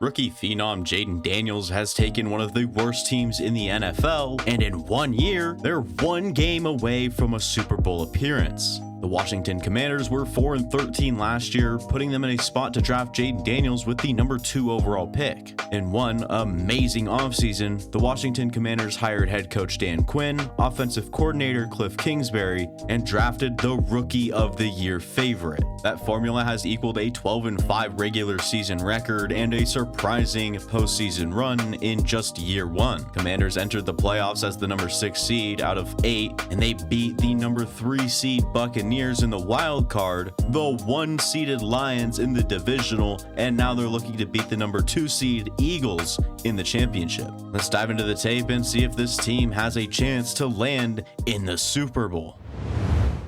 Rookie phenom Jayden Daniels has taken one of the worst teams in the NFL, and in 1 year, they're one game away from a Super Bowl appearance. The Washington Commanders were 4-13 last year, putting them in a spot to draft Jayden Daniels with the number 2 overall pick. In one amazing offseason, the Washington Commanders hired head coach Dan Quinn, offensive coordinator Kliff Kingsbury, and drafted the Rookie of the Year favorite. That formula has equaled a 12-5 regular season record and a surprising postseason run in just year one. Commanders entered the playoffs as the number 6 seed out of 8, and they beat the number 3 seed Buccaneers in the wild card, the 1-seeded Lions in the divisional, and now they're looking to beat the number 2 seed Eagles in the championship. Let's dive into the tape and see if this team has a chance to land in the Super Bowl.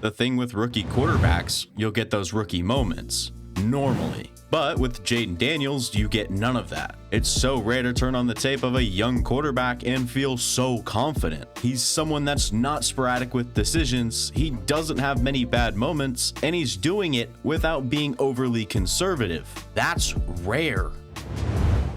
The thing with rookie quarterbacks, you'll get those rookie moments, normally. But with Jayden Daniels, you get none of that. It's so rare to turn on the tape of a young quarterback and feel so confident. He's someone that's not sporadic with decisions, he doesn't have many bad moments, and he's doing it without being overly conservative. That's rare.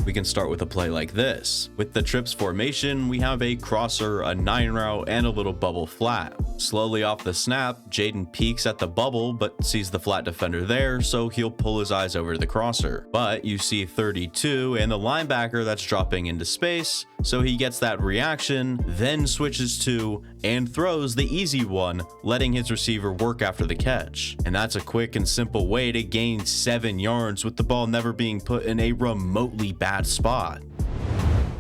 We can start with a play like this. With the trips formation, we have a crosser, a 9 route, and a little bubble flat. Slowly off the snap, Jayden peeks at the bubble but sees the flat defender there, so he'll pull his eyes over to the crosser. But you see 32 and the linebacker that's dropping into space, so he gets that reaction, then switches to and throws the easy one, letting his receiver work after the catch. And that's a quick and simple way to gain 7 yards with the ball never being put in a remotely bad spot.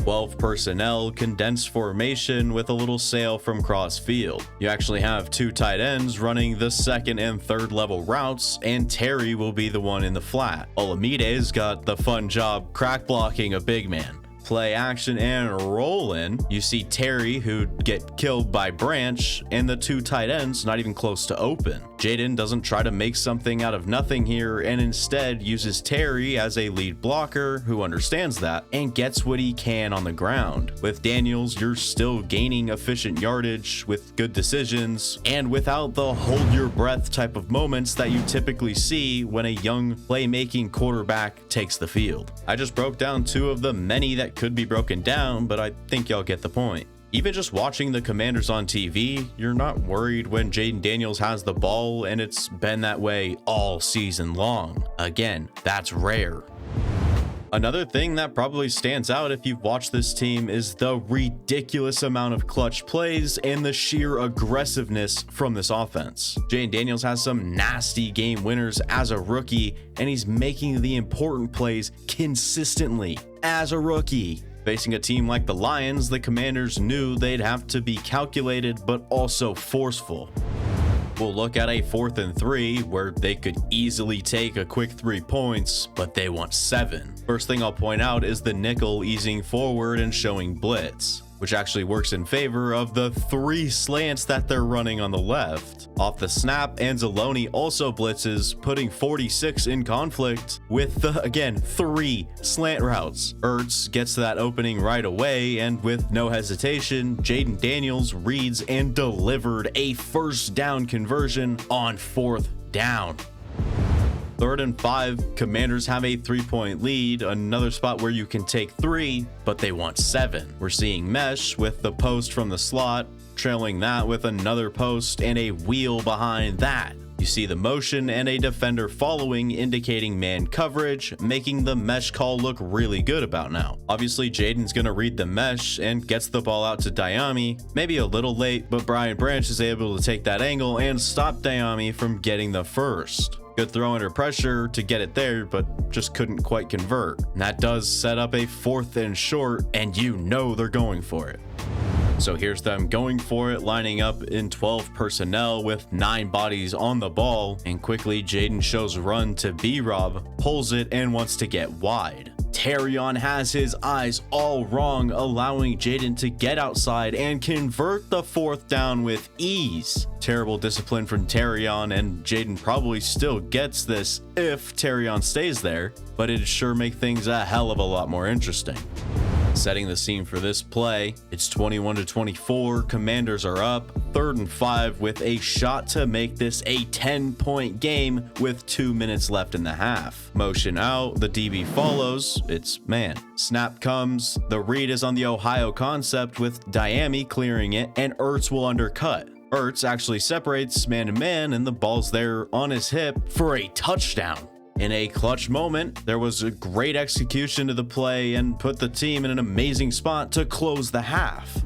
12 personnel, condensed formation with a little sail from cross field. You actually have 2 tight ends running the 2nd and 3rd level routes, and Terry will be the one in the flat. Olamide's got the fun job crack blocking a big man. Play action and roll in. You see Terry, who'd get killed by Branch, and the 2 tight ends not even close to open. Jayden doesn't try to make something out of nothing here and instead uses Terry as a lead blocker who understands that and gets what he can on the ground. With Daniels, you're still gaining efficient yardage with good decisions and without the hold your breath type of moments that you typically see when a young playmaking quarterback takes the field. I just broke down 2 of the many that could be broken down, but I think y'all get the point. Even just watching the Commanders on TV, you're not worried when Jayden Daniels has the ball, and it's been that way all season long. Again, that's rare. Another thing that probably stands out if you've watched this team is the ridiculous amount of clutch plays and the sheer aggressiveness from this offense. Jayden Daniels has some nasty game winners as a rookie, and he's making the important plays consistently as a rookie. Facing a team like the Lions, the Commanders knew they'd have to be calculated but also forceful. We'll look at a 4th and 3 where they could easily take a quick 3 points, but they want 7. First thing I'll point out is the nickel easing forward and showing blitz, which actually works in favor of the 3 slants that they're running on the left. Off the snap, Anzalone also blitzes, putting 46 in conflict with the, again, 3 slant routes. Ertz gets to that opening right away, and with no hesitation, Jayden Daniels reads and delivered a first down conversion on 4th down. 3rd and 5, Commanders have a 3-point lead, another spot where you can take 3, but they want 7. We're seeing mesh with the post from the slot, trailing that with another post and a wheel behind that. You see the motion and a defender following, indicating man coverage, making the mesh call look really good about now. Obviously, Jayden's gonna read the mesh and gets the ball out to Diami, maybe a little late, but Brian Branch is able to take that angle and stop Diami from getting the first. Good throw under pressure to get it there, but just couldn't quite convert. And that does set up a 4th and short, and you know they're going for it. So here's them going for it, lining up in 12 personnel with 9 bodies on the ball, and quickly Jayden shows run to B-Rob, pulls it, and wants to get wide. Terrion has his eyes all wrong, allowing Jayden to get outside and convert the 4th down with ease. Terrible discipline from Terrion, and Jayden probably still gets this if Terrion stays there, but it'd sure make things a hell of a lot more interesting. Setting the scene for this play, it's 21-24, Commanders are up, 3rd and 5 with a shot to make this a 10-point game with 2 minutes left in the half. Motion out, the DB follows, it's man. Snap comes, the read is on the Ohio concept with Diami clearing it, and Ertz will undercut. Ertz actually separates man-to-man, and the ball's there on his hip for a touchdown. In a clutch moment, there was a great execution to the play and put the team in an amazing spot to close the half.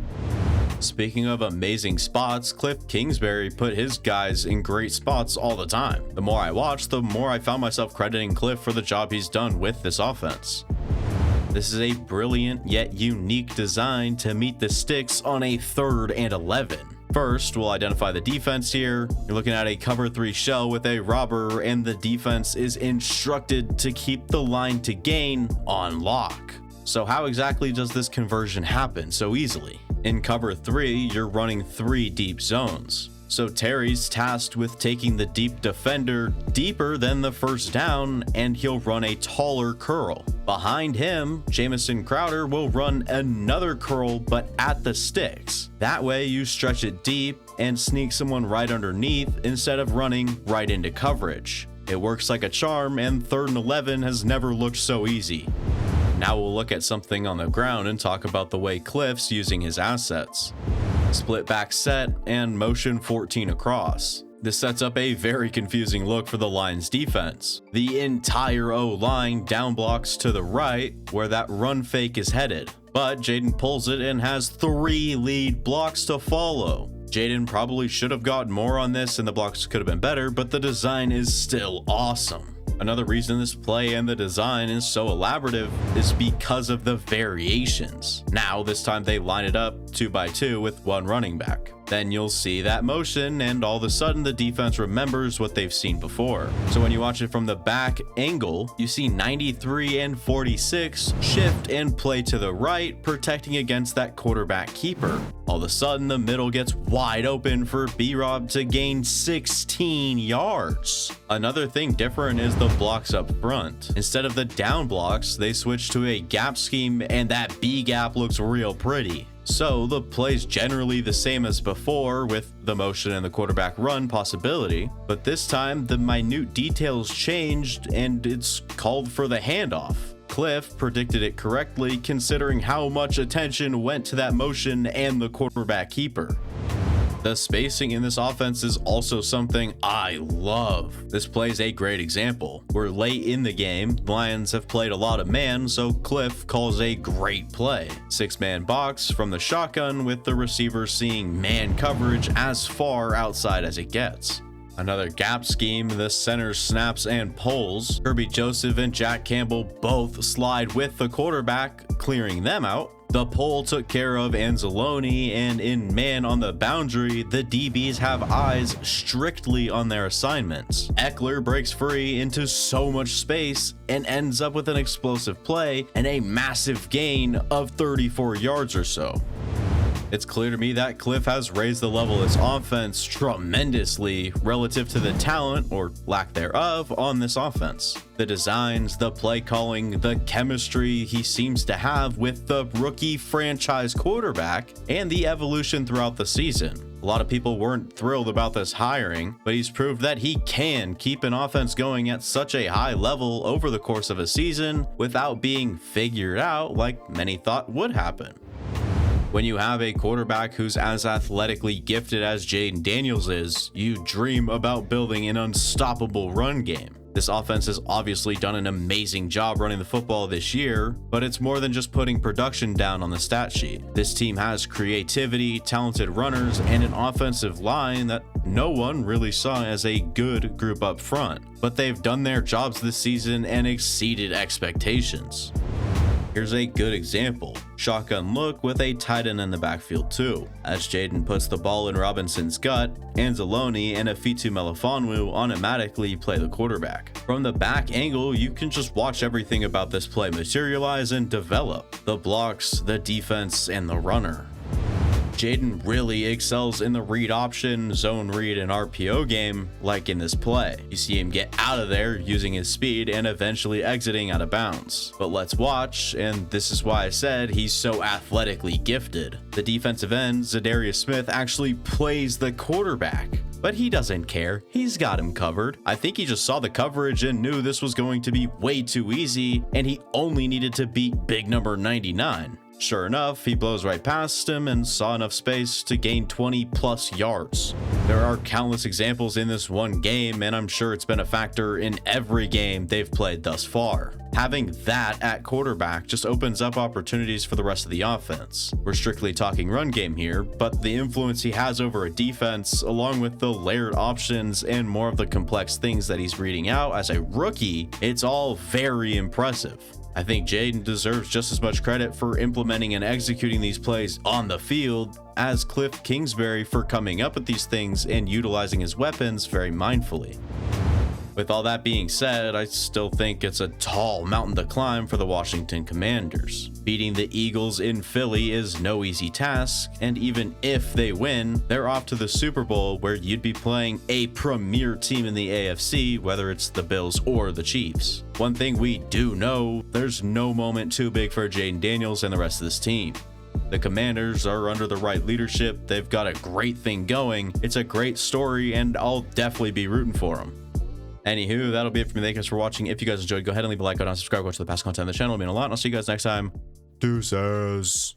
Speaking of amazing spots, Kliff Kingsbury put his guys in great spots all the time. The more I watched, the more I found myself crediting Kliff for the job he's done with this offense. This is a brilliant yet unique design to meet the sticks on a 3rd and 11. First, we'll identify the defense here. You're looking at a cover 3 shell with a robber, and the defense is instructed to keep the line to gain on lock. So how exactly does this conversion happen so easily? In cover 3, you're running 3 deep zones. So Terry's tasked with taking the deep defender deeper than the first down, and he'll run a taller curl. Behind him, Jamison Crowder will run another curl, but at the sticks. That way you stretch it deep and sneak someone right underneath instead of running right into coverage. It works like a charm, and 3rd and 11 has never looked so easy. Now we'll look at something on the ground and talk about the way Kliff's using his assets. Split back set and motion 14 across. This sets up a very confusing look for the Lions defense. The entire O-line down blocks to the right where that run fake is headed, but Jayden pulls it and has 3 lead blocks to follow. Jayden probably should have gotten more on this and the blocks could have been better, but the design is still awesome. Another reason this play and the design is so elaborative is because of the variations. Now, this time they line it up 2 by 2 with 1 running back. Then you'll see that motion, and all of a sudden the defense remembers what they've seen before. So when you watch it from the back angle, you see 93 and 46 shift and play to the right, protecting against that quarterback keeper. All of a sudden, the middle gets wide open for B-Rob to gain 16 yards. Another thing different is the blocks up front. Instead of the down blocks, they switch to a gap scheme, and that B gap looks real pretty. So the play's generally the same as before with the motion and the quarterback run possibility, but this time the minute details changed and it's called for the handoff. Kliff predicted it correctly considering how much attention went to that motion and the quarterback keeper. The spacing in this offense is also something I love. This play is a great example. We're late in the game, Lions have played a lot of man, so Kliff calls a great play. 6-man box from the shotgun with the receiver seeing man coverage as far outside as it gets. Another gap scheme, the center snaps and pulls. Kirby Joseph and Jack Campbell both slide with the quarterback, clearing them out. The pull took care of Anzalone, and in man on the boundary, the DBs have eyes strictly on their assignments. Eckler breaks free into so much space and ends up with an explosive play and a massive gain of 34 yards or so. It's clear to me that Kliff has raised the level of his offense tremendously relative to the talent, or lack thereof, on this offense. The designs, the play calling, the chemistry he seems to have with the rookie franchise quarterback, and the evolution throughout the season. A lot of people weren't thrilled about this hiring, but he's proved that he can keep an offense going at such a high level over the course of a season without being figured out like many thought would happen. When you have a quarterback who's as athletically gifted as Jayden Daniels is, you dream about building an unstoppable run game. This offense has obviously done an amazing job running the football this year, but it's more than just putting production down on the stat sheet. This team has creativity, talented runners, and an offensive line that no one really saw as a good group up front. But they've done their jobs this season and exceeded expectations. Here's a good example. Shotgun look with a tight end in the backfield too. As Jayden puts the ball in Robinson's gut, Anzalone and Afitu Melifonwu automatically play the quarterback. From the back angle, you can just watch everything about this play materialize and develop. The blocks, the defense, and the runner. Jayden really excels in the read option, zone read, and RPO game, like in this play. You see him get out of there using his speed and eventually exiting out of bounds. But let's watch, and this is why I said he's so athletically gifted. The defensive end, Zadarius Smith, actually plays the quarterback, but he doesn't care. He's got him covered. I think he just saw the coverage and knew this was going to be way too easy, and he only needed to beat big number 99. Sure enough, he blows right past him and saw enough space to gain 20 plus yards. There are countless examples in this one game, and I'm sure it's been a factor in every game they've played thus far. Having that at quarterback just opens up opportunities for the rest of the offense. We're strictly talking run game here, but the influence he has over a defense, along with the layered options and more of the complex things that he's reading out as a rookie, it's all very impressive. I think Jayden deserves just as much credit for implementing and executing these plays on the field as Kliff Kingsbury for coming up with these things and utilizing his weapons very mindfully. With all that being said, I still think it's a tall mountain to climb for the Washington Commanders. Beating the Eagles in Philly is no easy task, and even if they win, they're off to the Super Bowl where you'd be playing a premier team in the AFC, whether it's the Bills or the Chiefs. One thing we do know, there's no moment too big for Jayden Daniels and the rest of this team. The Commanders are under the right leadership, they've got a great thing going, it's a great story, and I'll definitely be rooting for them. Anywho, that'll be it for me. Thank you guys for watching. If you guys enjoyed, go ahead and leave a like, go down, subscribe, go to the past content on the channel. It means a lot, and I'll see you guys next time. Deuces.